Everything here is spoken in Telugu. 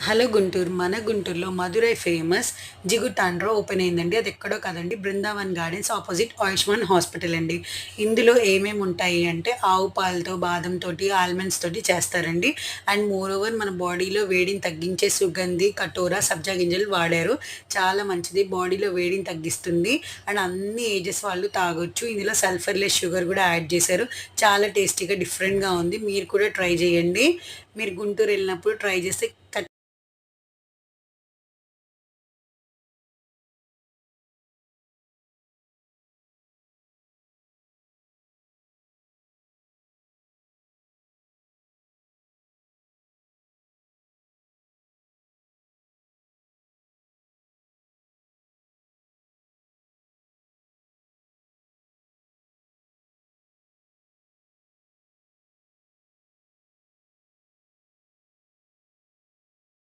హలో గుంటూరు. మన గుంటూరులో మధురై ఫేమస్ జిగుటాండ్రో ఓపెన్ అయిందండి. అది ఎక్కడో కాదండి, Brindavan gardens opposite Ayushman hospital అండి. ఇందులో ఏమేమి ఉంటాయి అంటే ఆవు పాలతో, బాదం తోటి, ఆల్మండ్స్ తోటి చేస్తారండి. అండ్ మోర్ ఓవర్ మన బాడీలో వేడిని తగ్గించే సుగంధి, కటోరా, సబ్జా గింజలు వాడారు. చాలా మంచిది, బాడీలో వేడిని తగ్గిస్తుంది. అండ్ అన్ని ఏజెస్ వాళ్ళు తాగొచ్చు. ఇందులో సల్ఫర్‌లెస్ షుగర్ కూడా యాడ్ చేశారు. చాలా టేస్టీగా డిఫరెంట్‌గా ఉంది. మీరు కూడా ట్రై చేయండి. మీరు గుంటూరు వెళ్ళినప్పుడు ట్రై చేస్తే